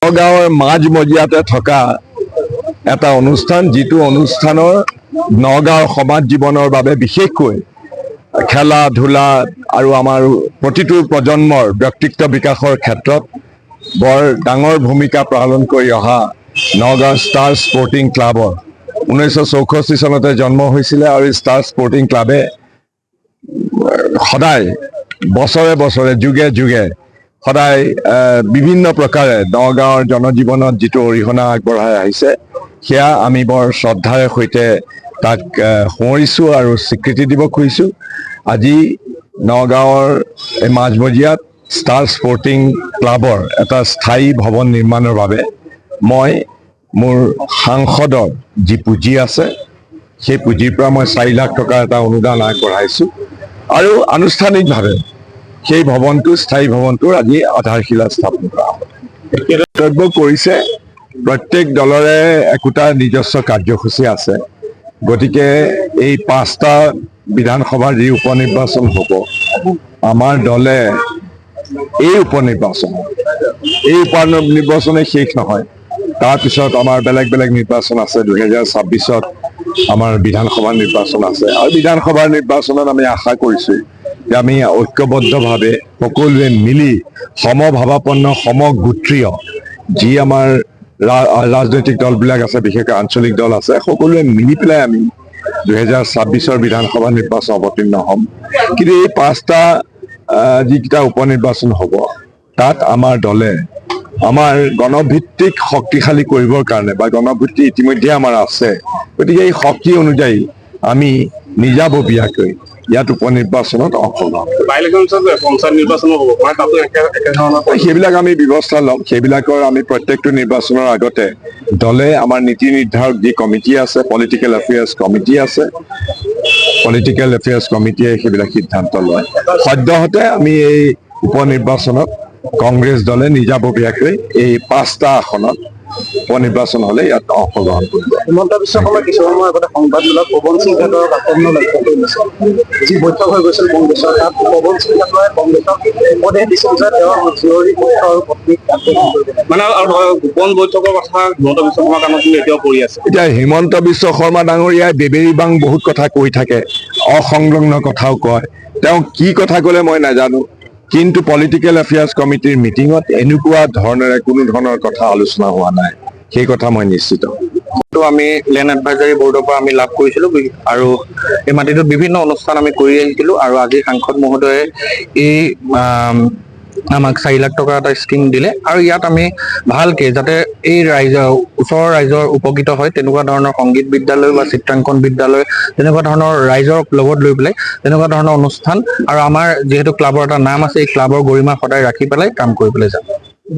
নগাঁৱৰ মাজমজিয়াতে থকা এটা অনুষ্ঠান, যিটো অনুষ্ঠানৰ নগাঁৱৰ সমাজ জীৱনৰ বাবে বিশেষকৈ খেলা ধূলা আৰু আমাৰ প্ৰতিটো প্ৰজন্মৰ ব্যক্তিত্ব বিকাশৰ ক্ষেত্ৰত বৰ ডাঙৰ ভূমিকা পালন কৰি অহা নগাঁও ষ্টাৰ স্পৰ্টিং ক্লাবৰ 1964 চনতে জন্ম হৈছিলে আৰু ষ্টাৰ স্পৰ্টিং ক্লাবে সদায় বছৰে বছৰে যুগে যুগে সদায় বিভিন্ন প্ৰকাৰে নগাঁৱৰ জনজীৱনত যিটো অৰিহণা আগবঢ়াই আহিছে সেয়া আমি বৰ শ্ৰদ্ধাৰে সৈতে তাক সোঁৱৰিছোঁ আৰু স্বীকৃতি দিব খুজিছোঁ। আজি নগাঁৱৰ এই মাজমজিয়াত ষ্টাৰ স্পৰ্টিং ক্লাবৰ এটা স্থায়ী ভৱন নিৰ্মাণৰ বাবে মই মোৰ সাংসদৰ যি পুঁজি আছে সেই পুঁজিৰ পৰা মই 4 লাখ টকাৰ এটা অনুদান আগবঢ়াইছোঁ আৰু আনুষ্ঠানিকভাৱে সেই ভৱনটো স্থায়ী ভৱনটোৰ আজি আধাৰশিলা স্থাপন কৰা হ'ব। কৰ্তব্য কৰিছে, প্ৰত্যেক দলৰে একোটা নিজস্ব কাৰ্যসূচী আছে, গতিকে এই 5টা বিধানসভাৰ যি উপনিৰ্বাচন হ'ব, আমাৰ দলে এই উপনিৰ্বাচনে শেষ নহয়, তাৰপিছত আমাৰ বেলেগ বেলেগ নিৰ্বাচন আছে। 2026ত আমাৰ বিধানসভা নিৰ্বাচন আছে আৰু বিধানসভাৰ নিৰ্বাচনত আমি আশা কৰিছোঁ যে আমি ঐক্যবদ্ধভাৱে সকলোৱে মিলি সমভাৱাপন্ন সমগোত্ৰীয় যি আমাৰ ৰাজনৈতিক দলবিলাক আছে, বিশেষকৈ আঞ্চলিক দল আছে, সকলোৱে মিলি পেলাই আমি 2026ৰ বিধানসভা নিৰ্বাচন অৱতীৰ্ণ হ'ম। কিন্তু এই 5টা যিকেইটা উপনিৰ্বাচন হ'ব তাত আমাৰ দলে আমাৰ গণভিত্তিক শক্তিশালী কৰিবৰ কাৰণে বা গণভিত্তি ইতিমধ্যে আমাৰ আছে, গতিকে এই শক্তি অনুযায়ী আমি নিজাববীয়াকৈ ইয়াত উপনিৰ্বাচনত অংশগ্ৰহণ সেইবিলাক আমি ব্যৱস্থা ল'ম। সেইবিলাকৰ আমি প্ৰত্যেকটো নিৰ্বাচনৰ আগতে দলে আমাৰ নীতি নিৰ্ধাৰক যি কমিটি আছে, পলিটিকেল এফেয়াৰ্ছ কমিটি আছে, পলিটিকেল এফেয়াৰ্ছ কমিটিয়ে সেইবিলাক সিদ্ধান্ত লয়। সদ্যহতে আমি এই উপনিৰ্বাচনত কংগ্ৰেছ দলে নিজাববীয়াকৈ এই 5টা আসনত উপনিৰ্বাচন হ'লে ইয়াত অংশগ্ৰহণ কৰিব। হিমন্ত বিশ্ব শৰ্মাই কিছু সময়ৰ আগতে সংবাদমেলত পৱন সিং ঘাটৰ আক্ৰমণ লক্ষ্য কৰি দিছে। যি বৈঠক হৈ গৈছিল কংগ্ৰেছৰ, তাত পৱন সিং ঘাটৰে কংগ্ৰেছক উপদেশ দিছিল যে তেওঁৰ জীয়ৰী পুত্ৰ আৰু পত্নীক মানে গোপন বৈঠকৰ কথা হিমন্ত বিশ্ব শৰ্মাৰ কামত এতিয়াও কৰি আছে। এতিয়া হিমন্ত বিশ্ব শৰ্মা ডাঙৰীয়াই বেবেৰী বাং বহুত কথা কৈ থাকে, অসংলগ্ন কথাও কয়। তেওঁ কি কথা ক'লে মই নাজানো, কিন্তু পলিটিকেল এফেয়াৰ্ছ কমিটিৰ মিটিঙত এনেকুৱা ধৰণেৰে কোনো ধৰণৰ কথা আলোচনা হোৱা নাই, সেই কথা মই নিশ্চিত। আমি লেণ্ড এডভাইজাৰী বৰ্ডৰ পৰা আমি লাভ কৰিছিলোঁ আৰু এই মাটিটোত বিভিন্ন অনুষ্ঠান আমি কৰি আহিছিলোঁ আৰু আজি সাংসদ মহোদয়ে এই আমাক 4 লাখ টকাৰ এটা স্কিম দিলে আৰু ইয়াত আমি ভালকে যাতে এই ওচৰৰ ৰাইজৰ উপকৃত হয় তেনেকুৱা ধৰণৰ সংগীত বিদ্যালয় বা চিত্ৰাংকন বিদ্যালয় তেনেকুৱা ধৰণৰ ৰাইজৰ লগত লৈ পেলাই তেনেকুৱা ধৰণৰ অনুষ্ঠান আৰু আমাৰ যিহেতু ক্লাবৰ এটা নাম আছে, এই ক্লাবৰ গৰিমা সদায় ৰাখি পেলাই কাম কৰিবলৈ যাম।